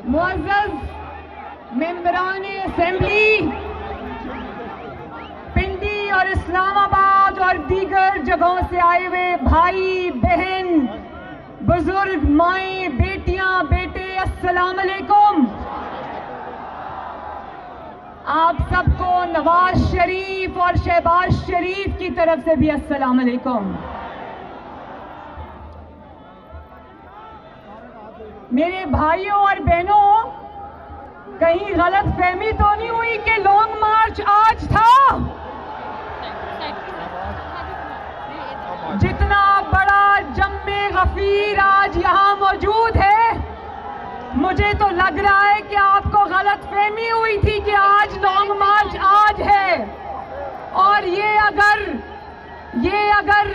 معزز ممبران اسمبلی، پنڈی اور اسلام آباد اور دیگر جگہوں سے آئے ہوئے بھائی بہن، بزرگ، مائیں، بیٹیاں، بیٹے، السلام علیکم۔ آپ سب کو نواز شریف اور شہباز شریف کی طرف سے بھی السلام علیکم۔ میرے بھائیوں اور بہنوں، کہیں غلط فہمی تو نہیں ہوئی کہ لانگ مارچ آج تھا؟ جتنا بڑا جم غفیر آج یہاں موجود ہے، مجھے تو لگ رہا ہے کہ آپ کو غلط فہمی ہوئی تھی کہ آج لانگ مارچ آج ہے، اور یہ اگر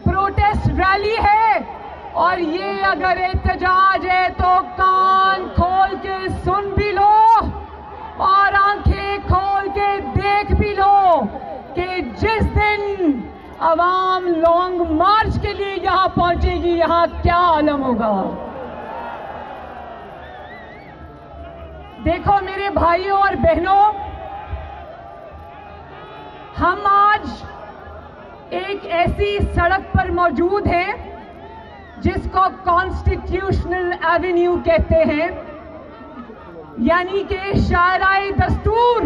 پروٹیسٹ ریلی ہے اور یہ اگر احتجاج ہے تو کان کھول کے سن بھی لو اور آنکھیں کھول کے دیکھ بھی لو کہ جس دن عوام لانگ مارچ کے لیے یہاں پہنچے گی، یہاں کیا عالم ہوگا۔ دیکھو میرے بھائیوں اور بہنوں، ہم آج ایک ایسی سڑک پر موجود ہیں جس کو کانسٹیٹیوشنل ایونیو کہتے ہیں، یعنی کہ شاہراہ دستور،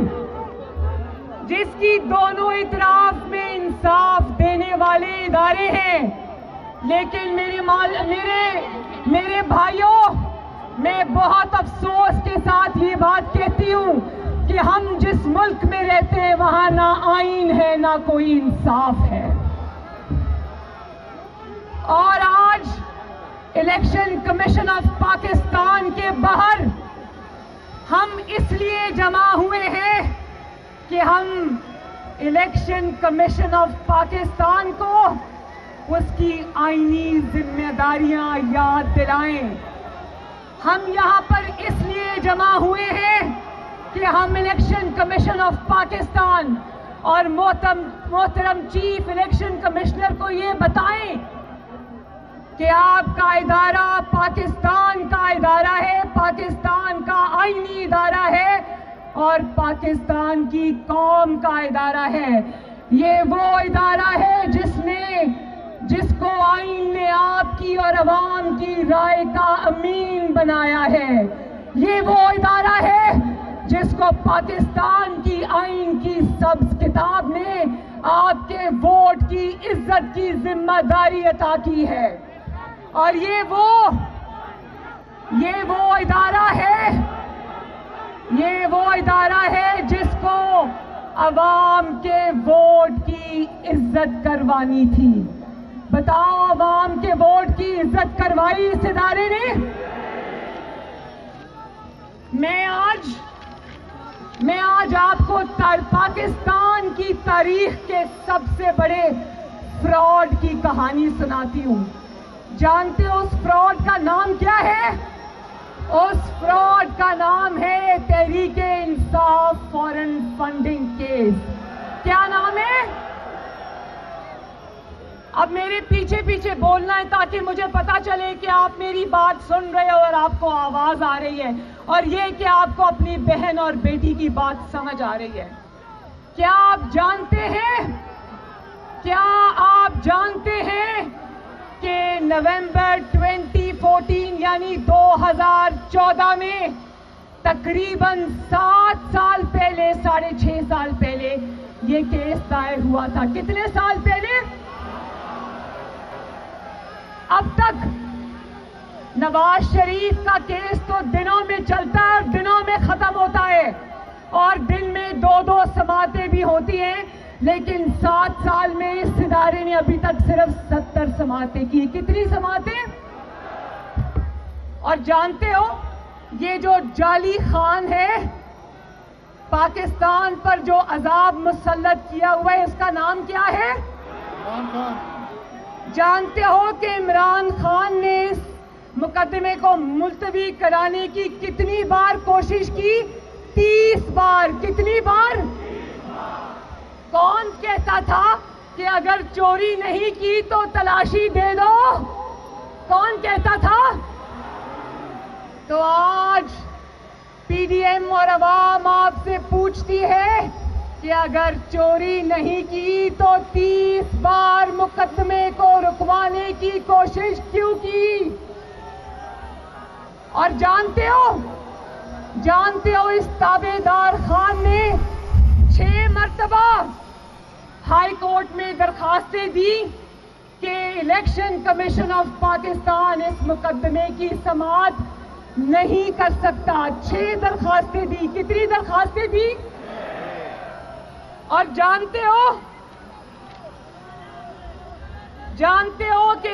جس کی دونوں اطراف میں انصاف دینے والے ادارے ہیں۔ لیکن میرے بھائیوں، میں بہت افسوس کے ساتھ یہ بات کہتی ہوں کہ ہم جس ملک میں رہتے ہیں وہاں نہ آئین ہے نہ کوئی انصاف ہے۔ اور آج الیکشن کمیشن آف پاکستان کے باہر ہم اس لیے جمع ہوئے ہیں کہ ہم الیکشن کمیشن آف پاکستان کو اس کی آئینی ذمہ داریاں یاد دلائیں۔ ہم یہاں پر اس لیے جمع ہوئے ہیں کہ ہم الیکشن کمیشن آف پاکستان اور محترم چیف الیکشن کمشنر کو یہ بتائیں کہ آپ کا ادارہ پاکستان کا ادارہ ہے، پاکستان کا آئینی ادارہ ہے اور پاکستان کی قوم کا ادارہ ہے۔ یہ وہ ادارہ ہے جس کو آئین نے آپ کی اور عوام کی رائے کا امین بنایا ہے۔ یہ وہ ادارہ ہے جس کو پاکستان کی آئین کی سبز کتاب نے آپ کے ووٹ کی عزت کی ذمہ داری عطا کی ہے، اور یہ وہ ادارہ ہے جس کو عوام کے ووٹ کی عزت کروانی تھی۔ بتاؤ، عوام کے ووٹ کی عزت کروائی اس ادارے نے؟ میں آج آپ کو پاکستان کی تاریخ کے سب سے بڑے فراڈ کی کہانی سناتی ہوں۔ جانتے ہو اس فراڈ کا نام کیا ہے؟ اس فراڈ کا نام ہے Tehreek Insaf foreign funding case. کیا نام ہے؟ اب میرے پیچھے بولنا ہے تاکہ مجھے پتا چلے کہ آپ میری بات سن رہے ہو اور آپ کو آواز آ رہی ہے، اور یہ کہ آپ کو اپنی بہن اور بیٹی کی بات سمجھ آ رہی ہے۔ کیا آپ جانتے ہیں کہ نومبر 2014 یعنی 2014 میں تقریباً 7 سال پہلے، 6.5 سال پہلے یہ کیس دائر ہوا تھا۔ کتنے سال پہلے؟ اب تک نواز شریف کا کیس تو دنوں میں چلتا ہے اور دنوں میں ختم ہوتا ہے، اور دن میں 2 سماعتیں بھی ہوتی ہیں، لیکن 7 سال میں اس ادارے نے ابھی تک صرف 70 سماعتیں کی۔ کتنی سماعتیں؟ اور جانتے ہو یہ جو جعلی خان ہے، پاکستان پر جو عذاب مسلط کیا ہوا ہے، اس کا نام کیا ہے؟ جانتے ہو کہ عمران خان نے اس مقدمے کو ملتوی کرانے کی کتنی بار کوشش کی؟ 30 بار۔ کتنی بار؟ کون کہتا تھا کہ اگر چوری نہیں کی تو تلاشی دے دو؟ کون کہتا تھا؟ تو آج PDM اور عوام آپ سے پوچھتی ہے کہ اگر چوری نہیں کی تو 30 بار مقدمے کو رکوانے کی کوشش کیوں کی؟ اور جانتے ہو اس تابع دار خان نے 6 مرتبہ ہائی کورٹ میں درخواستیں دی کہ الیکشن کمیشن آف پاکستان اس مقدمے کی سماعت نہیں کر سکتا. 6 درخواستیں دی. کتنی درخواستیں دی؟ اور جانتے ہو کہ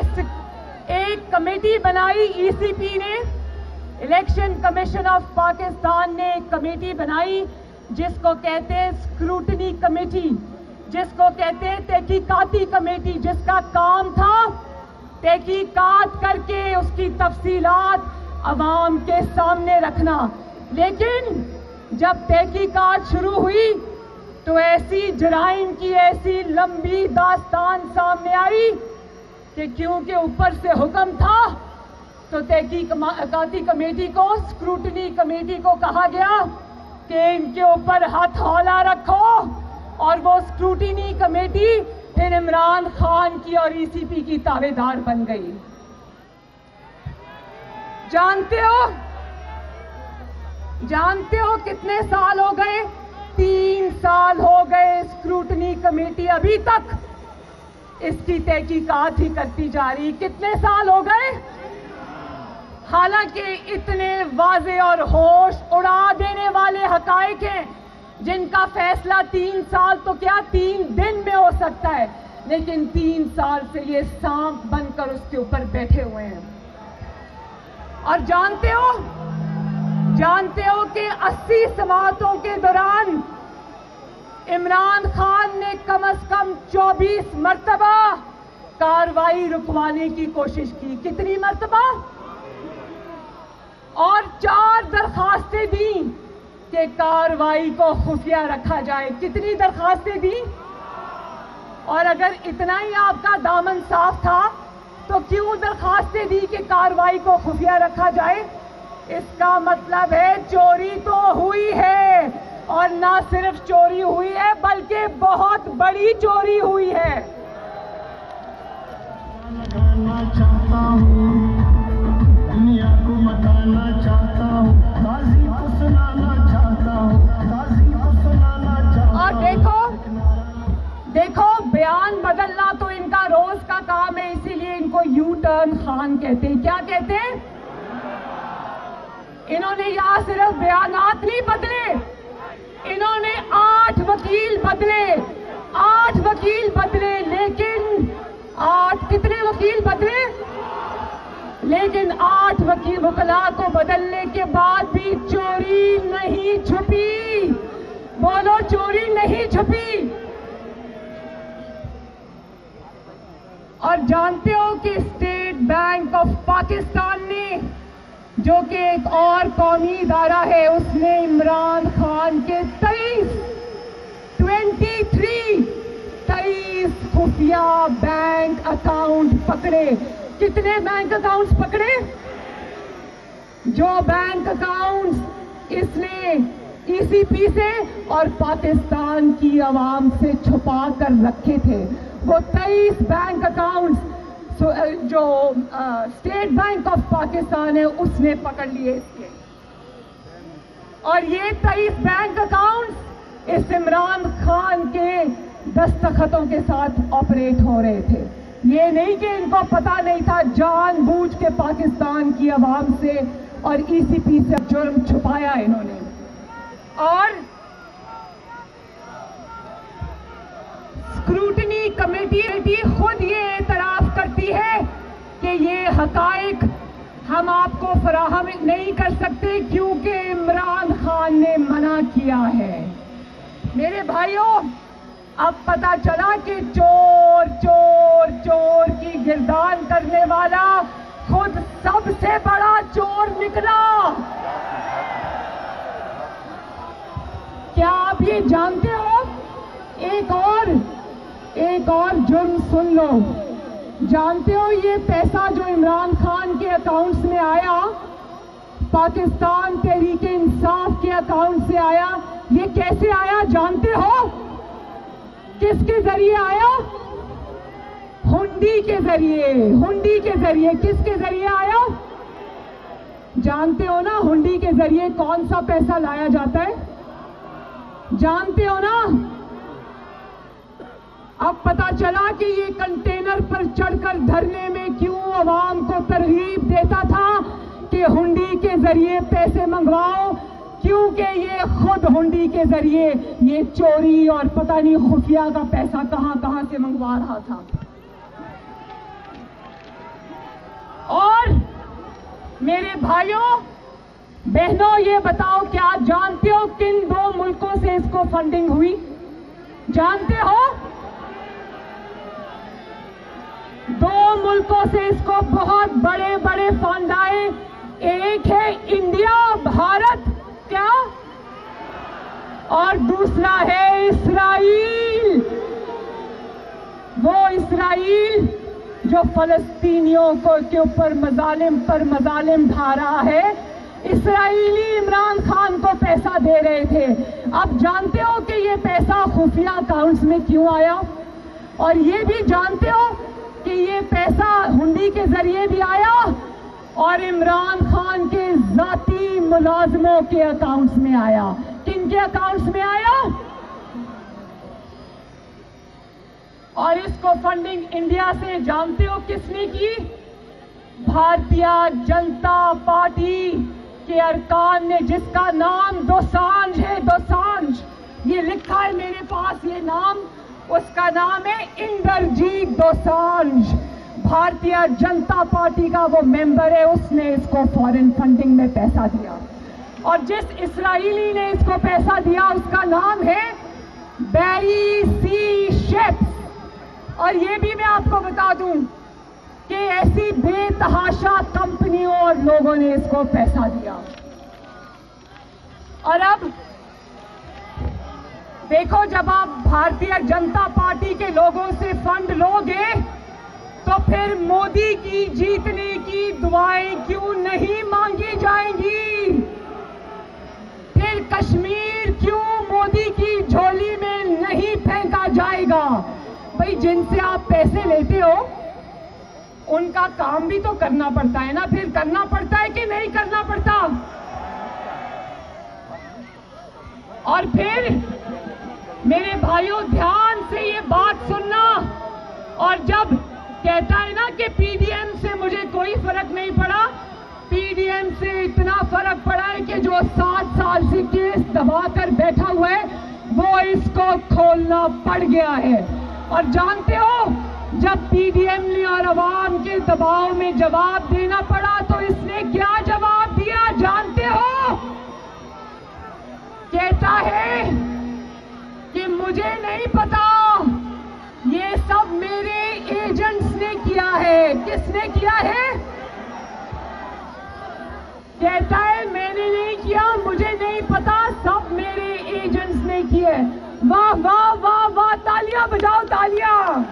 ایک کمیٹی بنائی ECP نے, الیکشن کمیشن آف پاکستان نے ایک کمیٹی بنائی جس کو کہتے ہیں اسکروٹنی کمیٹی, جس کو کہتے ہیں تحقیقاتی کمیٹی, جس کا کام تھا تحقیقات کر کے اس کی تفصیلات عوام کے سامنے رکھنا. لیکن جب تحقیقات شروع ہوئی تو ایسی جرائم کی ایسی لمبی داستان سامنے آئی کہ کیونکہ اوپر سے حکم تھا تو تحقیقاتی کمیٹی کو, اسکروٹنی کمیٹی کو کہا گیا کہ ان کے اوپر ہاتھ ہولہ رکھو, اور وہ اسکروٹنی کمیٹی پھر عمران خان کی اور ECP کی تابع دار بن گئی. جانتے ہو کتنے سال ہو گئے؟ 3 سال ہو گئے. اسکروٹنی کمیٹی ابھی تک اس کی تحقیقات ہی کرتی جا رہی. کتنے سال ہو گئے؟ حالانکہ اتنے واضح اور ہوش اڑا دینے والے حقائق ہیں جن کا فیصلہ 3 سال تو کیا 3 دن میں ہو سکتا ہے, لیکن 3 سال سے یہ سانپ بن کر اس کے اوپر بیٹھے ہوئے ہیں. اور جانتے ہو کہ 80 سماعتوں کے دوران عمران خان نے کم از کم 24 مرتبہ کارروائی رکوانے کی کوشش کی. کتنی مرتبہ؟ اور 4 درخواستیں دیں کہ کارروائی کو خفیہ رکھا جائے. کتنی درخواستیں دیں؟ اور اگر اتنا ہی آپ کا دامن صاف تھا تو کیوں درخواستیں دی کہ کارروائی کو خفیہ رکھا جائے؟ اس کا مطلب ہے چوری تو ہوئی ہے, اور نہ صرف چوری ہوئی ہے بلکہ بہت بڑی چوری ہوئی ہے. اور دیکھو بیان بدلنا تو ان کا روز کا کام ہے, اسی لیے ان کو یو ٹرن خان کہتے ہیں. کیا کہتے ہیں؟ انہوں نے یہاں صرف بیانات نہیں بدلے, انہوں نے 8 وکیل بدلے, لیکن 8 کتنے وکیل بدلے؟ لیکن 8 وکلاء کو بدلنے کے بعد بھی چوری نہیں چھپی. بولو, چوری نہیں چھپی. اور جانتے ہو کہ اسٹیٹ بینک آف پاکستان نے, جو کہ ایک اور قومی ادارہ ہے, اس نے عمران خان کے 23 خفیہ بینک اکاؤنٹ پکڑے. کتنے بینک اکاؤنٹس پکڑے؟ جو بینک اکاؤنٹس اس نے ECP سے اور پاکستان کی عوام سے چھپا کر رکھے تھے, وہ 23 بینک اکاؤنٹس جو اسٹیٹ بینک آف پاکستان ہے اس نے پکڑ لیے اس کے. اور یہ 23 بینک اکاؤنٹس اس عمران خان کے دستخطوں کے ساتھ آپریٹ ہو رہے تھے. یہ نہیں کہ ان کو پتا نہیں تھا, جان بوجھ کے پاکستان کی عوام سے اور ECP سے جرم چھپایا انہوں نے. اور اسکروٹنی کمیٹی خود یہ اعتراف کرتی ہے کہ یہ حقائق ہم آپ کو فراہم نہیں کر سکتے کیونکہ عمران خان نے منع کیا ہے. میرے بھائیوں, اب پتا چلا کہ چور چور چور کی گردان کرنے والا خود سب سے بڑا چور نکلا. کیا آپ یہ جانتے ہو؟ ایک اور جرم سن لو. جانتے ہو یہ پیسہ جو عمران خان کے اکاؤنٹس میں آیا पाकिस्तान तहरीक इंसाफ के अकाउंट से आया। ये कैसे आया जानते हो? किसके जरिए आया? हुंडी के जरिए। हुंडी के जरिए। किसके जरिए आया जानते हो ना? हुंडी के जरिए कौन सा पैसा लाया जाता है जानते हो ना? अब पता चला कि ये कंटेनर पर चढ़कर धरने में क्यों अवाम को तरगीब देता था कि हुंडी के जरिए पैसे मंगवाओ, क्योंकि ये खुद हुंडी के जरिए ये चोरी और पता नहीं खुफिया का पैसा कहां कहां से मंगवा रहा था। और मेरे भाइयों बहनों, ये बताओ क्या जानते हो किन दो मुल्कों से इसको फंडिंग हुई? जानते हो? दो मुल्कों से इसको बहुत बड़े बड़े फंड आए। एक है इंडिया, भारत, क्या? और दूसरा है इस्राइल। वो इस्राइल जो फलस्तीनियों के ऊपर मजालिम पर मजालिम ढा रहा है। इस्राइली इमरान खान को पैसा दे रहे थे। अब जानते हो कि ये पैसा खुफिया अकाउंट्स में क्यों आया? और ये भी जानते हो कि ये पैसा हुंडी के जरिए भी आया और इमरान खान के जाती मुलाजमों के अकाउंट्स में आया। किन के अकाउंट्स में आया? और इसको फंडिंग इंडिया से जानते हो किसने की? भारतीय जनता पार्टी के अरकान ने, जिसका नाम दोसांझ है। दोसांझ, ये लिखा है मेरे पास ये नाम, उसका नाम है इंदरजीत दोसांझ। भारतीय जनता पार्टी का वो मेंबर है, उसने इसको फॉरेन फंडिंग में पैसा दिया। और जिस इस्राएली ने इसको पैसा दिया उसका नाम है बैरी सी शेप्स। और ये भी मैं आपको बता दूं कि ऐसी बेतहाशा कंपनियों और लोगों ने इसको पैसा दिया। और अब देखो, जब आप भारतीय जनता पार्टी के लोगों से फंड लोगे तो फिर मोदी की जीतने की दुआएं क्यों नहीं मांगी जाएंगी? फिर कश्मीर क्यों मोदी की झोली में नहीं फेंका जाएगा? भाई, जिनसे आप पैसे लेते हो उनका काम भी तो करना पड़ता है ना। फिर करना पड़ता है कि नहीं करना पड़ता? और फिर मेरे भाइयों ध्यान से ये बात सुनना। और जब कहता है ना कि पीडीएम से मुझे कोई फर्क नहीं पड़ा, पीडीएम से इतना फर्क पड़ा है कि जो 7 साल से केस दबाकर बैठा हुआ है वो इसको खोलना पड़ गया है। और जानते हो, जब पीडीएम ने और अवाम के दबाव में जवाब देना पड़ा तो इसने क्या जवाब दिया जानते हो? कहता है कि मुझे नहीं पता, ये सब मेरे एजेंट्स ने किया है। किसने किया है? कहता है मैंने नहीं किया, मुझे नहीं पता, सब मेरे एजेंट्स ने किए। वाह वाह वाह वाह, तालियां बजाओ, तालियां।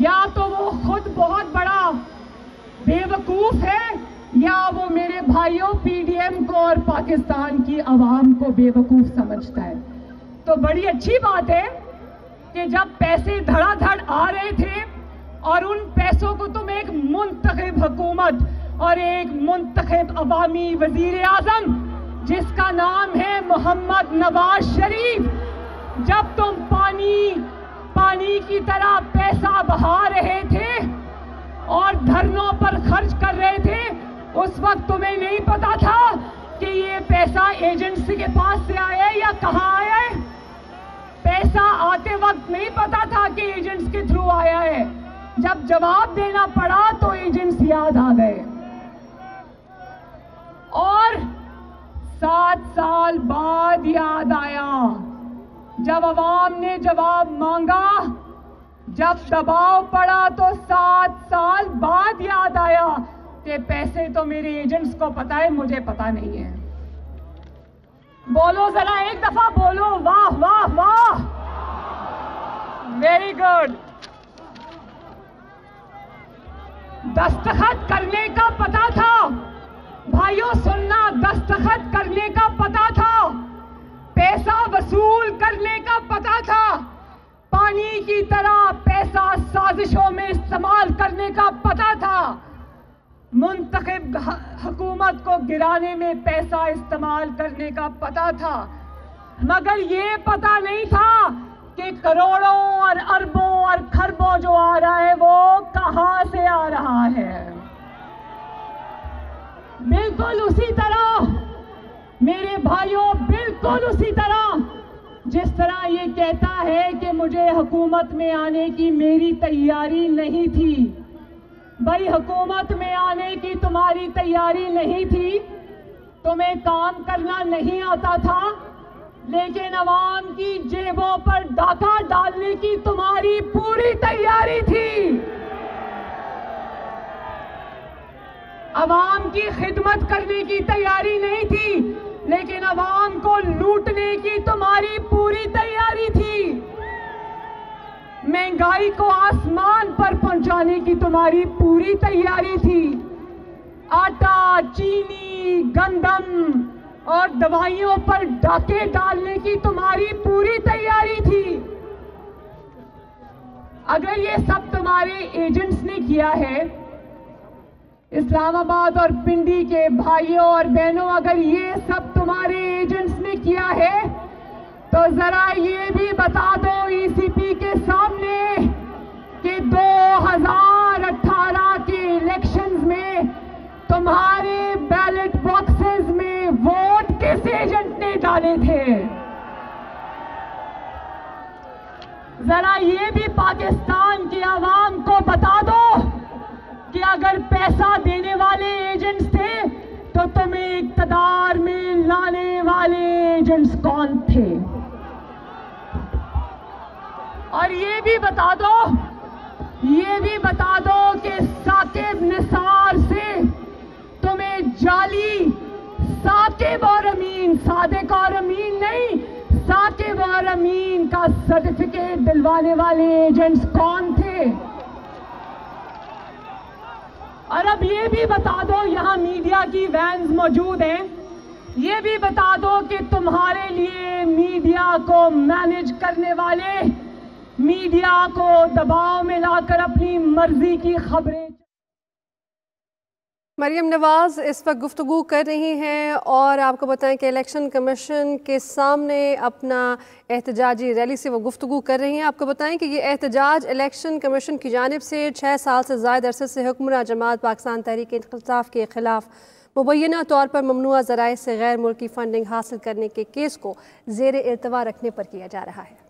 या तो वो खुद बहुत बड़ा बेवकूफ है, या वो मेरे भाइयों पीडीएम को और पाकिस्तान की आवाम को बेवकूफ समझता है। तो बड़ी अच्छी बात है कि जब पैसे धड़ाधड़ आ रहे थे और उन पैसों को तुम एक मुंतखब हुकूमत और एक मुंतखब अवामी वजीर आजम जिसका नाम है मोहम्मद नवाज शरीफ, जब तुम पानी की तरह पैसा बहा रहे थे और धरनों पर खर्च कर रहे थे, उस वक्त तुम्हें नहीं पता था कि ये पैसा एजेंसी के पास से आया है या कहां आया है? पैसा आते वक्त नहीं पता था कि एजेंट्स के थ्रू आया है। जब जवाब देना पड़ा तो एजेंट्स याद आ गए। और 7 साल बाद याद आया, जब अवाम ने जवाब मांगा, जब दबाव पड़ा तो 7 साल बाद याद आया कि पैसे तो मेरे एजेंट्स को पता है, मुझे पता नहीं है। बोलो जरा, एक दफा बोलो, वाह वाह वाह, वेरी गुड। दस्तखत करने का पता था भाइयों, सुनना, दस्तखत करने का पता था, पैसा वसूल करने का पता था, पानी की तरह पैसा साजिशों में इस्तेमाल करने का पता था, मुंतखब हुकूमत को गिराने में पैसा इस्तेमाल करने का पता था, मगर ये पता नहीं था कि करोड़ों और अरबों और खरबों जो आ रहा है वो कहां से आ रहा है। बिल्कुल उसी तरह मेरे भाइयों, बिल्कुल उसी तरह जिस तरह ये कहता है कि मुझे हुकूमत में आने की मेरी तैयारी नहीं थी। भाई, हुकूमत में आने की तुम्हारी तैयारी नहीं थी, तुम्हें काम करना नहीं आता था, लेकिन अवाम की जेबों पर डाका डालने की तुम्हारी पूरी तैयारी थी। अवाम की खिदमत करने की तैयारी नहीं थी, लेकिन अवाम को लूटने की तुम्हारी पूरी तैयारी थी। महंगाई को आसमान पर पहुंचाने की तुम्हारी पूरी तैयारी थी। आटा, चीनी, गंदम और दवाइयों पर डाके डालने की तुम्हारी पूरी तैयारी थी। अगर ये सब तुम्हारे एजेंट्स ने किया है, इस्लामाबाद और पिंडी के भाइयों और बहनों, अगर ये सब तुम्हारे एजेंट्स ने किया है, तो जरा ये भी बता दो ईसीपी के सामने कि 2018 के इलेक्शंस में तुम्हारे बैलेट बॉक्सेस में वोट किस एजेंट ने डाले थे। जरा ये भी पाकिस्तान की आवाम को बता दो कि अगर पैसा देने वाले एजेंट्स थे तो तुम्हें इक़्तिदार में लाने वाले एजेंट्स कौन थे। और ये भी बता दो कि साकिब निसार से तुम्हें जाली साकिब और अमीन, सादिक और अमीन नहीं, साकिब और अमीन का सर्टिफिकेट दिलवाने वाले एजेंट्स कौन थे। और अब ये भी बता दो, यहाँ मीडिया की वैन्स मौजूद हैं, ये भी बता दो कि तुम्हारे लिए मीडिया को मैनेज करने वाले, मीडिया को दबाव में लाकर अपनी मर्जी की खबरें। मरियम नवाज इस वक्त गुफ्तगू कर रही हैं और आपको बताएं कि इलेक्शन कमीशन के सामने अपना एहतजाजी रैली से वो गुफ्तगू कर रही हैं। आपको बताएं कि ये एहतजाज इलेक्शन कमीशन की जानिब से 6 साल से ज़ायद अरसे से हुक्मरान जमात पाकिस्तान तहरीक इंसाफ के खिलाफ मुबैना तौर पर ममनुआ ज़राए से गैर मुल्की फंडिंग हासिल करने के केस को ज़ेर इल्तवा रखने पर किया जा रहा है।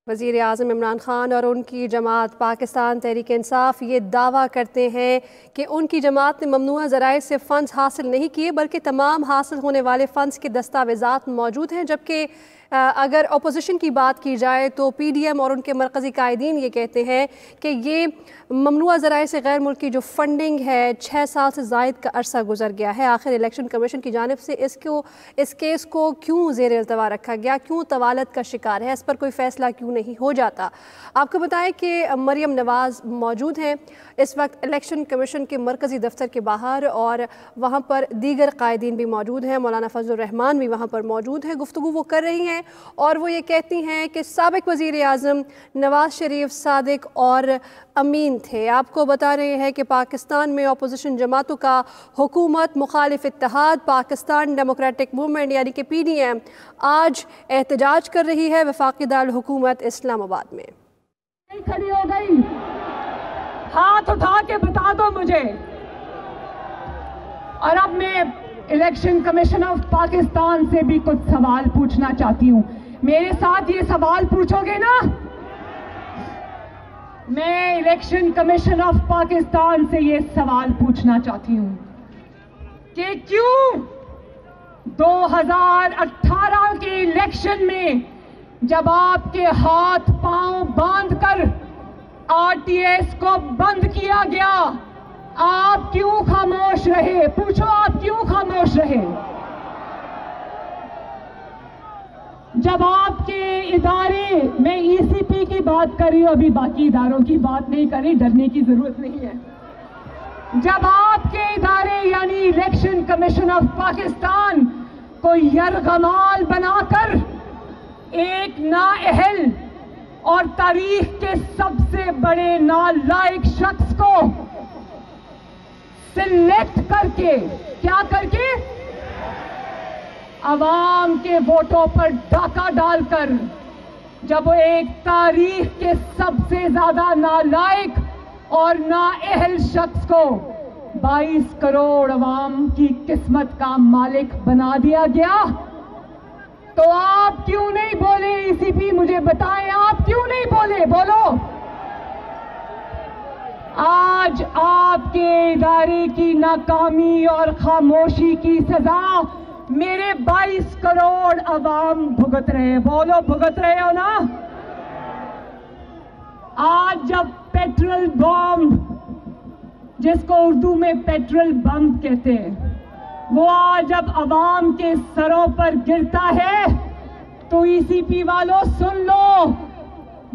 वज़ीर आज़म इमरान खान और उनकी जमात पाकिस्तान तहरीक इंसाफ ये दावा करते हैं कि उनकी जमात ने ममनुआ ज़राए से फ़ंड्स हासिल नहीं किए, बल्कि तमाम हासिल होने वाले फ़ंड्स के दस्तावेज़ात मौजूद हैं। जबकि अगर अपोजिशन की बात की जाए तो PDM और उनके मरकज़ी कायदीन ये कहते हैं कि ये ममनुआ ज़राए से गैर मुल्की जो फंडिंग है 6 साल से ज़ायद का अरसा गुजर गया है। आखिर इलेक्शन कमीशन की जानिब से इस केस को क्यों ज़ेर इल्तवा रखा गया, क्यों तवालत का शिकार है, इस पर कोई फ़ैसला क्यों नहीं हो जाता। आपको बताएं कि मरियम नवाज मौजूद हैं इस वक्त इलेक्शन कमीशन के मरकज़ी दफ्तर के बाहर और वहाँ पर दीगर कायदीन भी मौजूद हैं, मौलाना फजलुर रहमान भी वहाँ पर मौजूद हैं। गुफ्तगू वो कर रही हैं और वो ये कहती हैं कि साबिक वज़ीर आज़म नवाज शरीफ सादिक और अमीन थे। आपको बता रहे हैं कि पाकिस्तान में अपोजिशन जमातों का हुकूमत मुखालिफ इत्तेहाद पाकिस्तान डेमोक्रेटिक मूवमेंट यानी कि PDM आज एहतजाज कर रही है वफाकी दारुल हुकूमत इस्लामाबाद में। खड़ी हो गई, हाथ उठा के बता दो मुझे। और अब मैं इलेक्शन कमीशन ऑफ पाकिस्तान से भी कुछ सवाल पूछना चाहती हूँ। मेरे साथ ये सवाल पूछोगे ना? मैं इलेक्शन कमीशन ऑफ पाकिस्तान से ये सवाल पूछना चाहती हूँ कि क्यों 2018 के इलेक्शन में जब आपके हाथ पांव बांधकर RTS को बंद किया गया, आप क्यों खामोश रहे? पूछो, आप क्यों खामोश रहे? جب آپ کے ادارے، میں ای سی پی کی بات کر رہی ہوں، ابھی باقی اداروں کی بات نہیں کر رہی، ڈرنے کی ضرورت نہیں ہے. جب آپ کے ادارے یعنی الیکشن کمیشن آف پاکستان کو یرغمال بنا کر ایک نااہل اور تاریخ کے سب سے بڑے نالائق شخص کو سلیکٹ کر کے، کیا کر کے، عوام کے ووٹوں پر ڈاکہ ڈال کر، جب وہ ایک تاریخ کے سب سے زیادہ نالائق اور نااہل شخص کو 22 کروڑ عوام کی قسمت کا مالک بنا دیا گیا، تو آپ کیوں نہیں بولے؟ ای سی پی مجھے بتائیں، آپ کیوں نہیں بولے؟ بولو. آج آپ کے ادارے کی ناکامی اور خاموشی کی سزا میرے 22 کروڑ عوام بھگت رہے. بولو، بھگت رہے ہو نا؟ آج جب پیٹرول بم، جس کو اردو میں پیٹرول بم کہتے ہیں، وہ آج جب عوام کے سروں پر گرتا ہے تو ای سی پی والوں سن لو،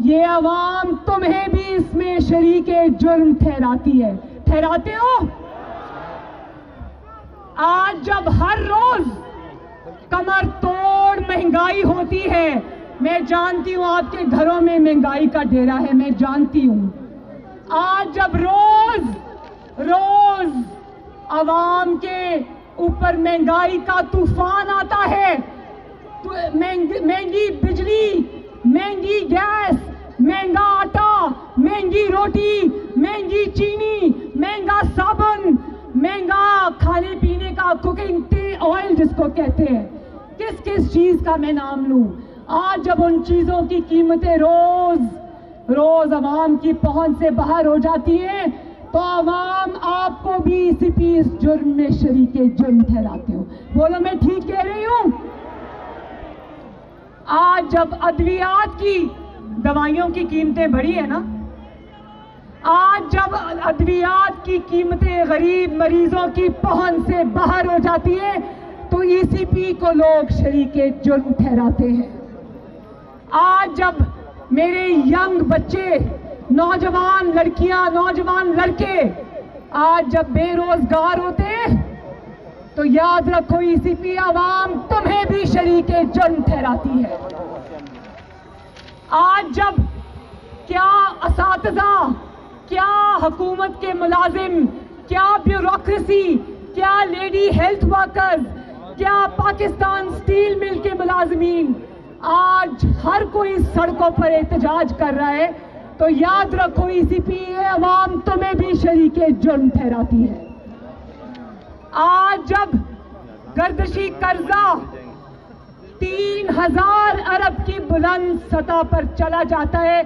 یہ عوام تمہیں بھی اس میں شریک جرم ٹھہراتی ہے. ٹھہراتے ہو؟ آج جب ہر روز کمر توڑ مہنگائی ہوتی ہے، میں جانتی ہوں آپ کے گھروں میں مہنگائی کا ڈیرا ہے، میں جانتی ہوں. آج جب روز عوام کے اوپر مہنگائی کا طوفان آتا ہے، تو مہنگی بجلی، مہنگی گیس، مہنگا آٹا، مہنگی روٹی، مہنگی چینی، مہنگا صابن، مہنگا کھانے پینے کا کوکنگ آئل جس کو کہتے ہیں، کس کس چیز کا میں نام لوں. آج جب ان چیزوں کی قیمتیں روز عوام کی پہنچ سے باہر ہو جاتی ہیں، تو عوام آپ کو بھی اسی پی اس جرم میں شریک جرم ٹھہراتے ہو. بولو، میں ٹھیک کہہ رہی ہوں؟ آج جب ادویات کی، دوائیوں کی قیمتیں بڑھی ہیں نا، آج جب ادویات کی قیمتیں غریب مریضوں کی پہنچ سے باہر ہو جاتی ہیں، تو ای سی پی کو لوگ شریک جرم ٹھہراتے ہیں. آج جب میرے ینگ بچے، نوجوان لڑکیاں، نوجوان لڑکے آج جب بے روزگار ہوتے ہیں، تو یاد رکھو ای سی پی عوام تمہیں بھی شریک جرم ٹھہراتی ہے. آج جب کیا اساتذہ، کیا حکومت کے ملازم، کیا بیوروکریسی، کیا لیڈی ہیلتھ ورکرز، کیا پاکستان اسٹیل مل کے ملازمین، آج ہر کوئی سڑکوں پر احتجاج کر رہا ہے، تو یاد رکھو ای سی پی عوام تمہیں بھی شریک جرم ٹھہراتی ہے. آج جب گردشی قرضہ 3000 ارب کی بلند سطح پر چلا جاتا ہے،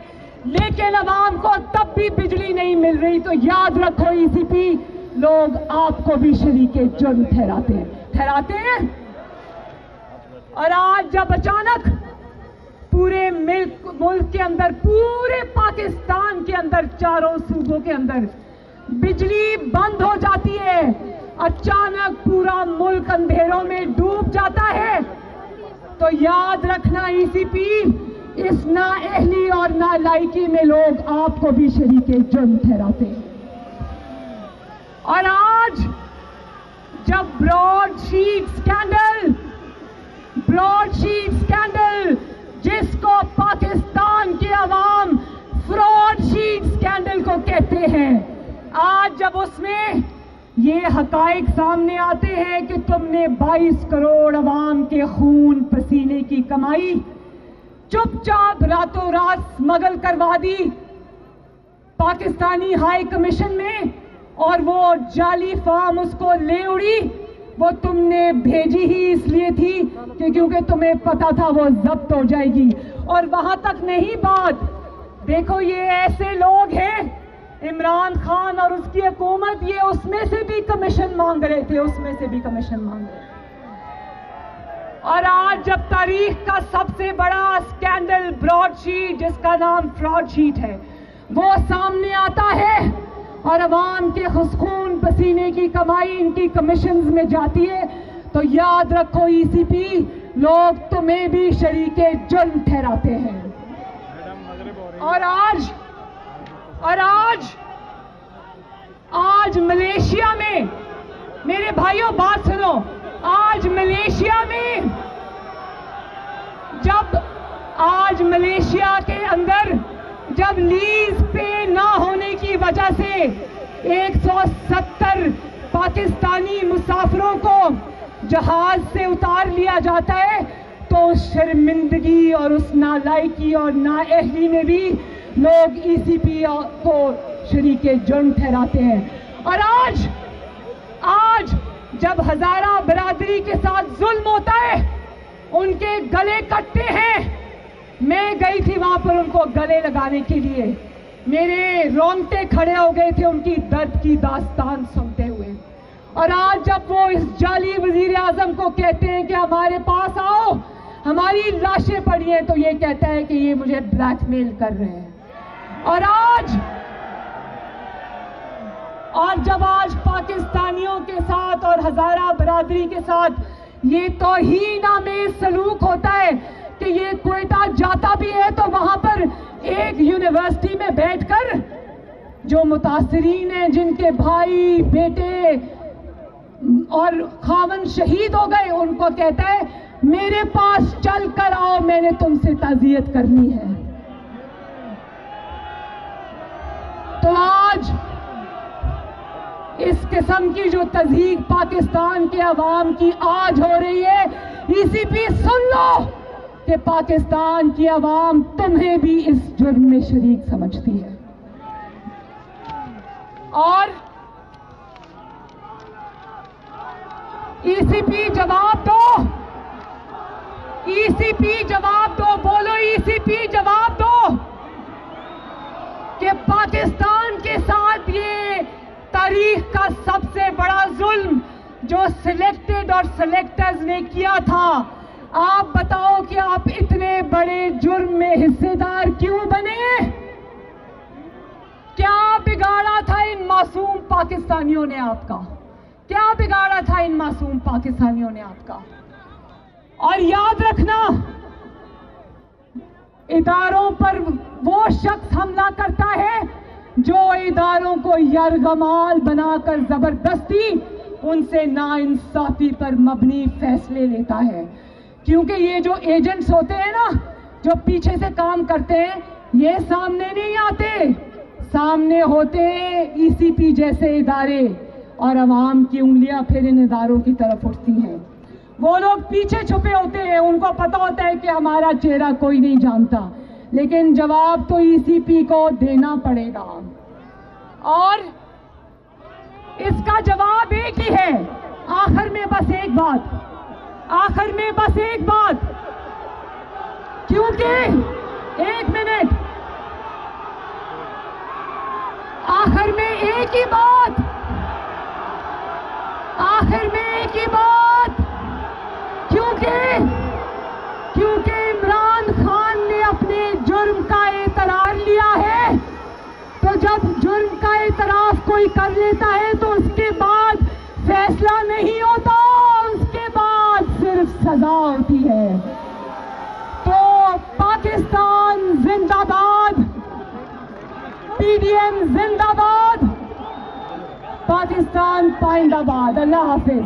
لیکن عوام کو تب بھی بجلی نہیں مل رہی، تو یاد رکھو ای سی پی لوگ آپ کو بھی شریک جرم ٹھہراتے ہیں. اور آج جب اچانک پورے ملک کے اندر، پورے پاکستان کے اندر، چاروں صوبوں کے اندر بجلی بند ہو جاتی ہے، اچانک پورا ملک اندھیروں میں ڈوب جاتا ہے، تو یاد رکھنا ای سی پی اس نااہلی اور نالائکی میں لوگ آپ کو بھی شریک جرم ٹھہراتے ہیں. اور آج جب براڈ شیٹ اسکینڈل جس کو پاکستان کے عوام فراڈ شیٹ اسکینڈل کو کہتے ہیں، آج جب اس میں یہ حقائق سامنے آتے ہیں کہ تم نے 22 کروڑ عوام کے خون پسینے کی کمائی چپ چاپ راتوں رات اسمگل کروا دی پاکستانی ہائی کمیشن میں، اور وہ جعلی فارم اس کو لے اڑی، وہ تم نے بھیجی ہی اس لیے تھی کہ کیونکہ تمہیں پتا تھا وہ ضبط ہو جائے گی. اور وہاں تک نہیں بات، دیکھو یہ ایسے لوگ ہیں، عمران خان اور اس کی حکومت، یہ اس میں سے بھی کمیشن مانگ رہے تھے، اور آج جب تاریخ کا سب سے بڑا اسکینڈل براڈ شیٹ، جس کا نام فراڈ شیٹ ہے، وہ سامنے آتا ہے اور عوام کے خون پسینے کی کمائی ان کی کمیشنز میں جاتی ہے، تو یاد رکھو ای سی پی लोग तुम्हें भी शरीके जुर्म ठहराते हैं। और आज मलेशिया में, मेरे भाइयों बात सुनो, आज मलेशिया के अंदर जब लीज पे ना होने की वजह से 170 पाकिस्तानी मुसाफिरों को जहाज से उतार लिया जाता है, तो उस शर्मिंदगी और उस नालायकी और नाअहली में भी लोग ECP को शरीके जुर्म ठहराते हैं। और आज जब हजारा बरादरी के साथ जुल्म होता है, उनके गले कटते हैं। मैं गई थी वहां पर उनको गले लगाने के लिए, मेरे रोंगटे खड़े हो गए थे उनकी दर्द की दास्तान सुनते हुए। और आज जब वो इस जाली वजीर आजम को कहते हैं कि हमारे पास आओ, हमारी लाशें पड़ी हैं, तो ये कहता है कि ये मुझे ब्लैकमेल कर रहे हैं। और जब आज पाकिस्तानियों के साथ और हजारा बरादरी के साथ ये तौहीन-आमेज़ सलूक होता है कि ये क्वेटा जाता भी है तो वहां पर एक यूनिवर्सिटी में बैठकर जो मुतासिरीन हैं, जिनके भाई बेटे और खावन शहीद हो गए, उनको कहता है मेरे पास चल कर आओ, मैंने तुमसे ताज़ियत करनी है। तो आज इस किस्म की जो तज़हीक पाकिस्तान के अवाम की आज हो रही है, ECP सुन लो कि पाकिस्तान की अवाम तुम्हें भी इस जुर्म में शरीक समझती है। और ECP जवाब दो, ECP जवाब दो, बोलो ECP जवाब दो कि पाकिस्तान के साथ ये तारीख का सबसे बड़ा जुल्म जो सिलेक्टेड और सिलेक्टर्स ने किया था, आप बताओ कि आप इतने बड़े जुर्म में हिस्सेदार क्यों बने? क्या बिगाड़ा था इन मासूम पाकिस्तानियों ने आपका? क्या बिगाड़ा था इन मासूम पाकिस्तानियों ने आपका? और याद रखना, इदारों पर वो शख्स हमला करता है जो इदारों को यरगमाल बनाकर जबरदस्ती उनसे नाइंसाफी पर मबनी फैसले लेता है। क्योंकि ये जो एजेंट्स होते हैं ना, जो पीछे से काम करते हैं, ये सामने नहीं आते, सामने होते हैं ECP जैसे इदारे, और अवाम की उंगलियां फिर इन इदारों की तरफ उठती हैं। वो लोग पीछे छुपे होते हैं, उनको पता होता है कि हमारा चेहरा कोई नहीं जानता, लेकिन जवाब तो ECP को देना पड़ेगा। और इसका जवाब एक ही है। आखिर में बस एक बात, क्योंकि एक मिनट, आखिर में एक ही बात, क्योंकि इमरान खान ने अपने जुर्म का इकरार लिया है, तो जब जुर्म का इतराफ कोई कर लेता है तो उसके बाद फैसला नहीं होता, उसके बाद सिर्फ सजा होती है। तो पाकिस्तान जिंदाबाद, PDM जिंदाबाद, पाकिस्तान पाइंदाबाद। अल्लाह हाफिज।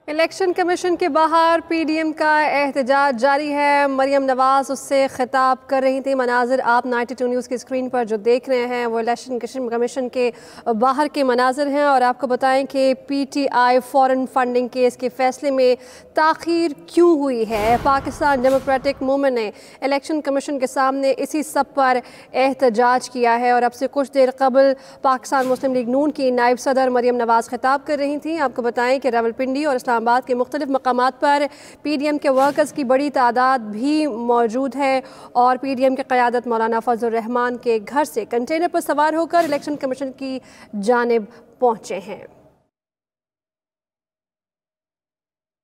इलेक्शन कमीशन के बाहर PDM का एहतजाज जारी है। मरियम नवाज उससे खिताब कर रही थी। मनाजिर आप 92 न्यूज़ की स्क्रीन पर जो देख रहे हैं वो इलेक्शन कमीशन के बाहर के मनाजिर हैं। और आपको बताएं कि PTI फॉरेन फंडिंग केस के फैसले में ताख़ीर क्यों हुई है। पाकिस्तान डेमोक्रेटिक मूवमेंट ने इलेक्शन कमीशन के सामने इसी सब पर एहतजाज किया है। और अब से कुछ देर कबल पाकिस्तान मुस्लिम लीग नून की नायब सदर मरियम नवाज खिताब कर रही थी। आपको बताएं कि रावलपिंडी और इस्लामाबाद के मुख्तलिफ मकामात पर PDM के वर्कर्स की बड़ी तादाद भी मौजूद है। और PDM की क़यादत मौलाना फजल रहमान के घर से कंटेनर पर सवार होकर इलेक्शन कमीशन की जानिब पहुँचे हैं।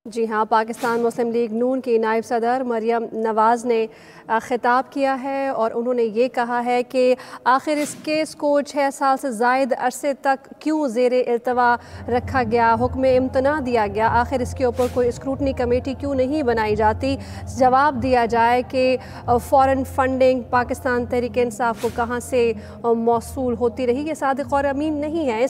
جی ہاں، پاکستان مسلم لیگ نون کی نائب صدر مریم نواز نے خطاب کیا ہے اور انہوں نے یہ کہا ہے کہ آخر اس کیس کو 6 سال سے زائد عرصے تک کیوں زیر التوا رکھا گیا، حکم امتناع دیا گیا، آخر اس کے اوپر کوئی اسکروٹنی کمیٹی کیوں نہیں بنائی جاتی، جواب دیا جائے کہ فارن فنڈنگ پاکستان تحریک انصاف کو کہاں سے موصول ہوتی رہی۔ یہ صادق اور امین نہیں ہے،